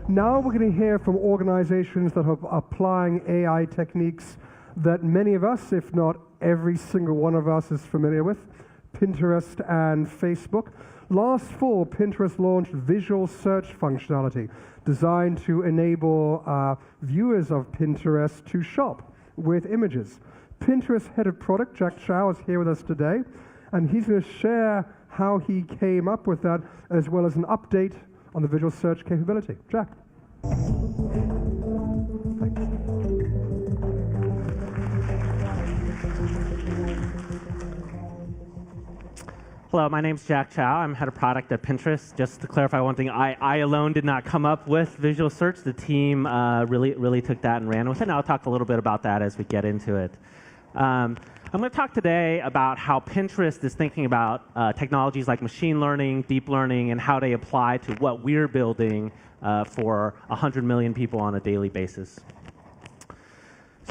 Now we're going to hear from organizations that are applying AI techniques that many of us, if not every single one of us, is familiar with, Pinterest and Facebook. Last fall, Pinterest launched visual search functionality designed to enable viewers of Pinterest to shop with images. Pinterest head of product, Jack Chow, is here with us today, and he's going to share how he came up with that, as well as an update on the visual search capability. Jack. Thanks. Hello, my name's Jack Chow. I'm head of product at Pinterest. Just to clarify one thing, I alone did not come up with visual search. The team really took that and ran with it, and I'll talk a little bit about that as we get into it. I'm going to talk today about how Pinterest is thinking about technologies like machine learning, deep learning, and how they apply to what we're building for 100 million people on a daily basis.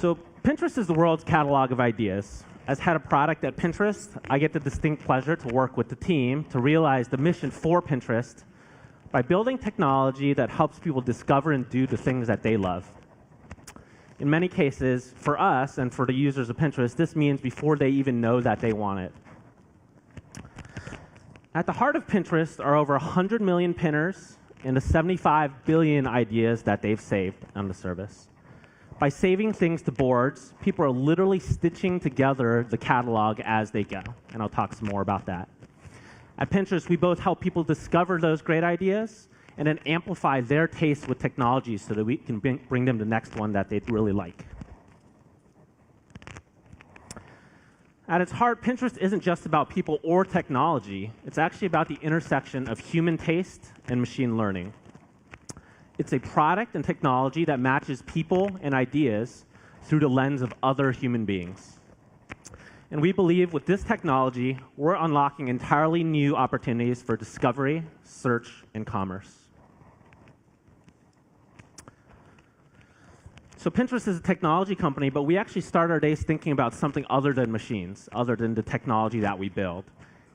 So Pinterest is the world's catalog of ideas. As head of product at Pinterest, I get the distinct pleasure to work with the team to realize the mission for Pinterest by building technology that helps people discover and do the things that they love. In many cases, for us and for the users of Pinterest, this means before they even know that they want it. At the heart of Pinterest are over 100 million pinners and the 75 billion ideas that they've saved on the service. By saving things to boards, people are literally stitching together the catalog as they go, and I'll talk some more about that. At Pinterest, we both help people discover those great ideas and then amplify their taste with technology so that we can bring them the next one that they'd really like. At its heart, Pinterest isn't just about people or technology. It's actually about the intersection of human taste and machine learning. It's a product and technology that matches people and ideas through the lens of other human beings. And we believe with this technology, we're unlocking entirely new opportunities for discovery, search, and commerce. So Pinterest is a technology company, but we actually start our days thinking about something other than machines, other than the technology that we build,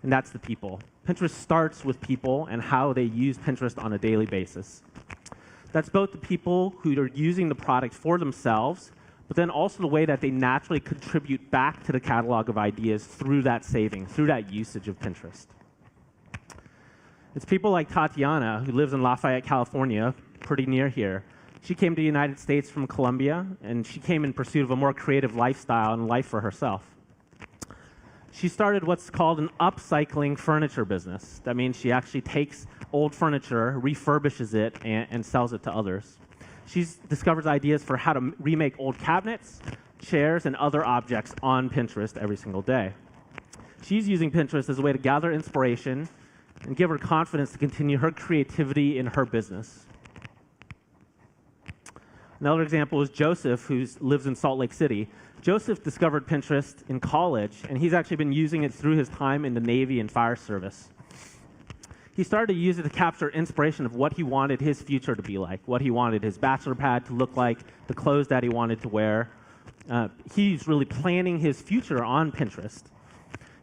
and that's the people. Pinterest starts with people and how they use Pinterest on a daily basis. That's both the people who are using the product for themselves, but then also the way that they naturally contribute back to the catalog of ideas through that saving, through that usage of Pinterest. It's people like Tatiana, who lives in Lafayette, California, pretty near here. She came to the United States from Colombia, and she came in pursuit of a more creative lifestyle and life for herself. She started what's called an upcycling furniture business. That means she actually takes old furniture, refurbishes it, and sells it to others. She's discovered ideas for how to remake old cabinets, chairs, and other objects on Pinterest every single day. She's using Pinterest as a way to gather inspiration and give her confidence to continue her creativity in her business. Another example is Joseph, who lives in Salt Lake City. Joseph discovered Pinterest in college, and he's actually been using it through his time in the Navy and Fire Service. He started to use it to capture inspiration of what he wanted his future to be like, what he wanted his bachelor pad to look like, the clothes that he wanted to wear. He's really planning his future on Pinterest.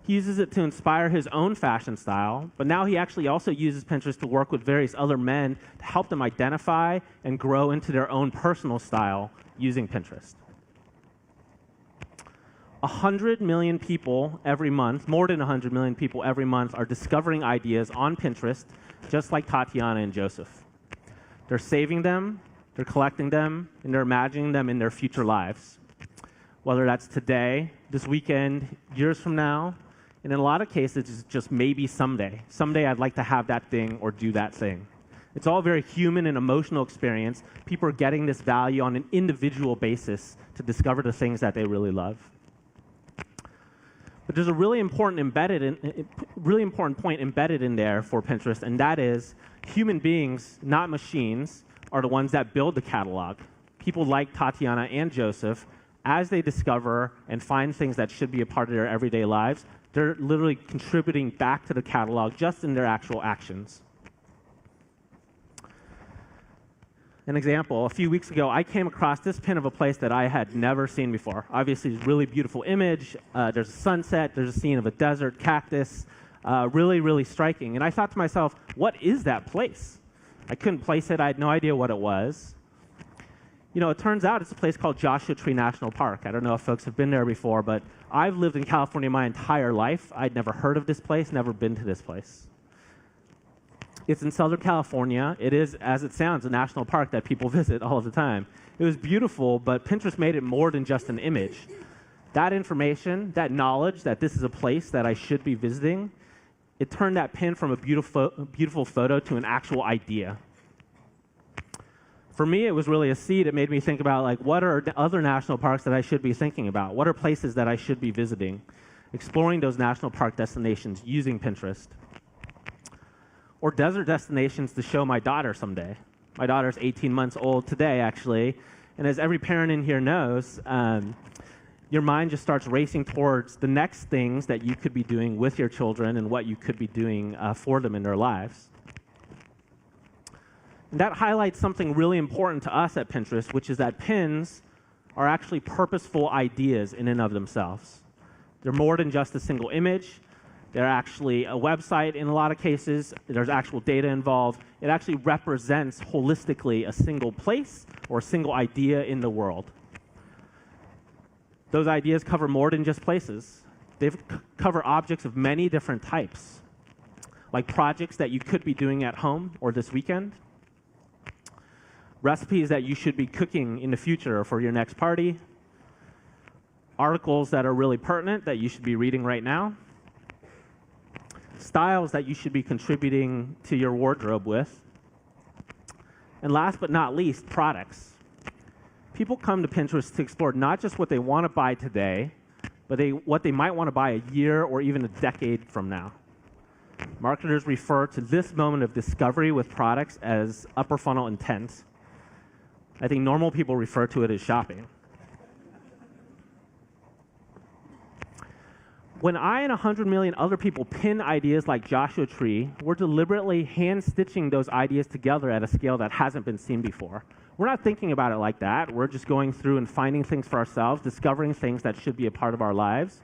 He uses it to inspire his own fashion style, but now he actually also uses Pinterest to work with various other men to help them identify and grow into their own personal style using Pinterest. 100 million people every month, more than 100 million people every month, are discovering ideas on Pinterest, just like Tatiana and Joseph. They're saving them, they're collecting them, and they're imagining them in their future lives. Whether that's today, this weekend, years from now, and in a lot of cases, it's just maybe someday. Someday I'd like to have that thing or do that thing. It's all very human and emotional experience. People are getting this value on an individual basis to discover the things that they really love. But there's a really important point embedded in there for Pinterest, and that is human beings, not machines, are the ones that build the catalog. People like Tatiana and Joseph, as they discover and find things that should be a part of their everyday lives, they're literally contributing back to the catalog just in their actual actions. An example, a few weeks ago, I came across this pin of a place that I had never seen before. Obviously, it's a really beautiful image. There's a sunset. There's a scene of a desert, cactus. Really, really striking. And I thought to myself, what is that place? I couldn't place it. I had no idea what it was. You know, it turns out it's a place called Joshua Tree National Park. I don't know if folks have been there before, but I've lived in California my entire life. I'd never heard of this place, never been to this place. It's in Southern California. It is, as it sounds, a national park that people visit all of the time. It was beautiful, but Pinterest made it more than just an image. That information, that knowledge that this is a place that I should be visiting, it turned that pin from a beautiful photo to an actual idea. For me, it was really a seed. It made me think about, like, what are other national parks that I should be thinking about? What are places that I should be visiting? Exploring those national park destinations using Pinterest. Or desert destinations to show my daughter someday. My daughter's 18 months old today, actually. And as every parent in here knows, your mind just starts racing towards the next things that you could be doing with your children and what you could be doing for them in their lives. And that highlights something really important to us at Pinterest, which is that pins are actually purposeful ideas in and of themselves. They're more than just a single image. They're actually a website in a lot of cases. There's actual data involved. It actually represents holistically a single place or a single idea in the world. Those ideas cover more than just places. They cover objects of many different types, like projects that you could be doing at home or this weekend, recipes that you should be cooking in the future or for your next party, articles that are really pertinent that you should be reading right now, styles that you should be contributing to your wardrobe with, and last but not least, products. People come to Pinterest to explore not just what they want to buy today, but what they might want to buy a year or even a decade from now. Marketers refer to this moment of discovery with products as upper funnel intent. I think normal people refer to it as shopping. When I and 100 million other people pin ideas like Joshua Tree, we're deliberately hand-stitching those ideas together at a scale that hasn't been seen before. We're not thinking about it like that. We're just going through and finding things for ourselves, discovering things that should be a part of our lives.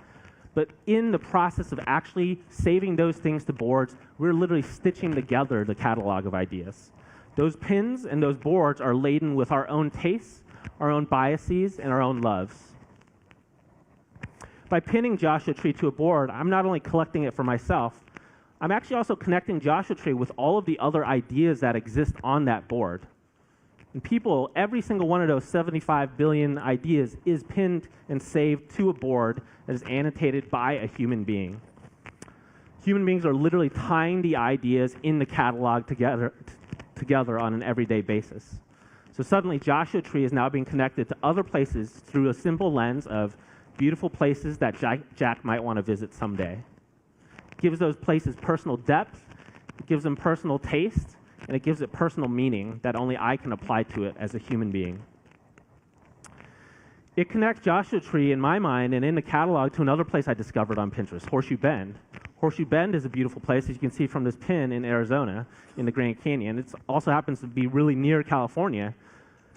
But in the process of actually saving those things to boards, we're literally stitching together the catalog of ideas. Those pins and those boards are laden with our own tastes, our own biases, and our own loves. By pinning Joshua Tree to a board, I'm not only collecting it for myself, I'm actually also connecting Joshua Tree with all of the other ideas that exist on that board. And people, every single one of those 75 billion ideas is pinned and saved to a board that is annotated by a human being. Human beings are literally tying the ideas in the catalog together on an everyday basis. So suddenly, Joshua Tree is now being connected to other places through a simple lens of beautiful places that Jack might want to visit someday. It gives those places personal depth, it gives them personal taste, and it gives it personal meaning that only I can apply to it as a human being. It connects Joshua Tree in my mind and in the catalog to another place I discovered on Pinterest, Horseshoe Bend. Horseshoe Bend is a beautiful place, as you can see from this pin in Arizona, in the Grand Canyon. It also happens to be really near California.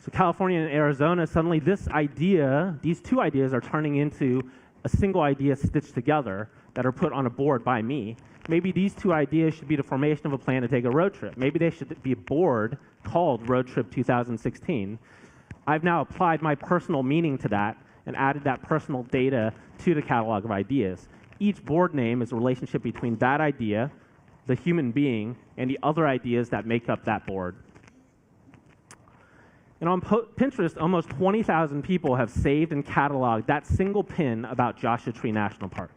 So California and Arizona, suddenly this idea, these two ideas are turning into a single idea stitched together that are put on a board by me. Maybe these two ideas should be the formation of a plan to take a road trip. Maybe they should be a board called Road Trip 2016. I've now applied my personal meaning to that and added that personal data to the catalog of ideas. Each board name is a relationship between that idea, the human being, and the other ideas that make up that board. And on Pinterest, almost 20,000 people have saved and cataloged that single pin about Joshua Tree National Park.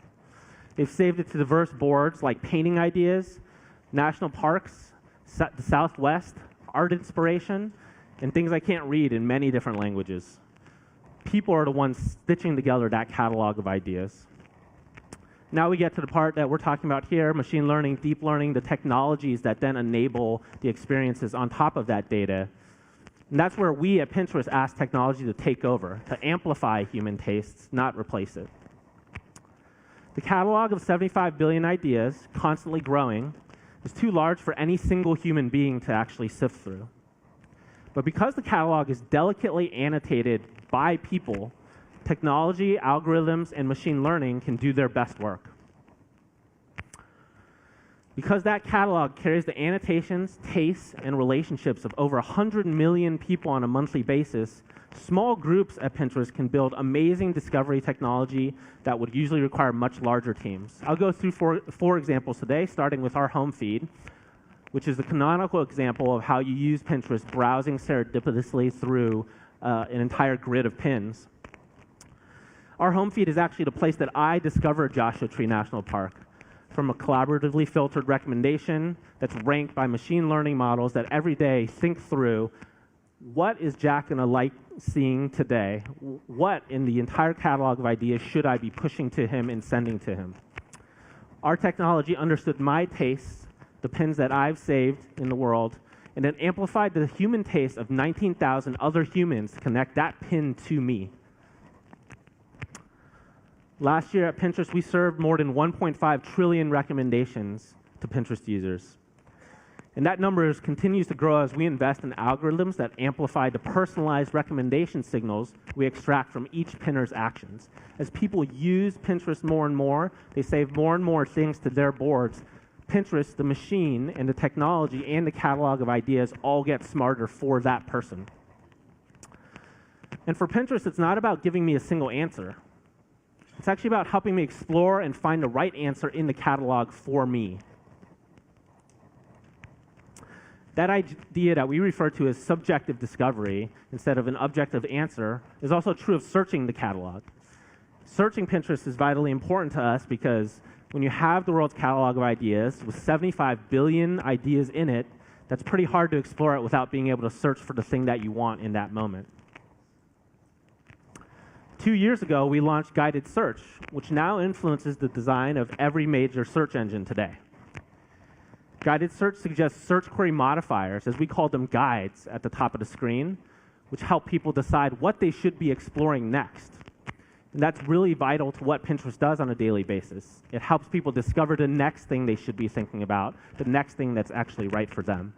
They've saved it to diverse boards like painting ideas, national parks, the Southwest, art inspiration, and things I can't read in many different languages. People are the ones stitching together that catalog of ideas. Now we get to the part that we're talking about here, machine learning, deep learning, the technologies that then enable the experiences on top of that data. And that's where we at Pinterest ask technology to take over, to amplify human tastes, not replace it. The catalog of 75 billion ideas, constantly growing, is too large for any single human being to actually sift through. But because the catalog is delicately annotated by people, technology, algorithms, and machine learning can do their best work. Because that catalog carries the annotations, tastes, and relationships of over 100 million people on a monthly basis, small groups at Pinterest can build amazing discovery technology that would usually require much larger teams. I'll go through four examples today, starting with our home feed, which is the canonical example of how you use Pinterest browsing serendipitously through an entire grid of pins. Our home feed is actually the place that I discovered Joshua Tree National Park, from a collaboratively filtered recommendation that's ranked by machine learning models that every day think through, what is Jack gonna like seeing today? What in the entire catalog of ideas should I be pushing to him and sending to him? Our technology understood my tastes, the pins that I've saved in the world, and then amplified the human taste of 19,000 other humans to connect that pin to me. Last year at Pinterest, we served more than 1.5 trillion recommendations to Pinterest users. And that number continues to grow as we invest in algorithms that amplify the personalized recommendation signals we extract from each pinner's actions. As people use Pinterest more and more, they save more and more things to their boards. Pinterest, the machine, and the technology and the catalog of ideas all get smarter for that person. And for Pinterest, it's not about giving me a single answer. It's actually about helping me explore and find the right answer in the catalog for me. That idea that we refer to as subjective discovery instead of an objective answer is also true of searching the catalog. Searching Pinterest is vitally important to us because when you have the world's catalog of ideas with 75 billion ideas in it, that's pretty hard to explore it without being able to search for the thing that you want in that moment. 2 years ago, we launched Guided Search, which now influences the design of every major search engine today. Guided Search suggests search query modifiers, as we call them guides, at the top of the screen, which help people decide what they should be exploring next. And that's really vital to what Pinterest does on a daily basis. It helps people discover the next thing they should be thinking about, the next thing that's actually right for them.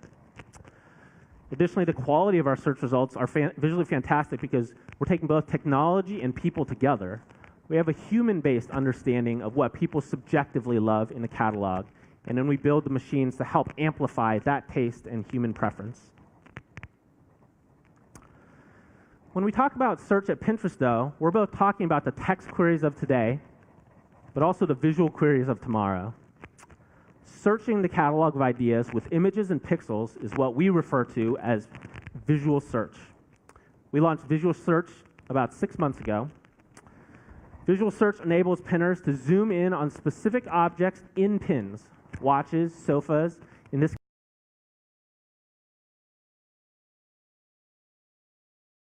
Additionally, the quality of our search results are visually fantastic because we're taking both technology and people together. We have a human-based understanding of what people subjectively love in the catalog, and then we build the machines to help amplify that taste and human preference. When we talk about search at Pinterest, though, we're both talking about the text queries of today, but also the visual queries of tomorrow. Searching the catalog of ideas with images and pixels is what we refer to as visual search. We launched visual search about 6 months ago. Visual search enables pinners to zoom in on specific objects in pins, watches, sofas,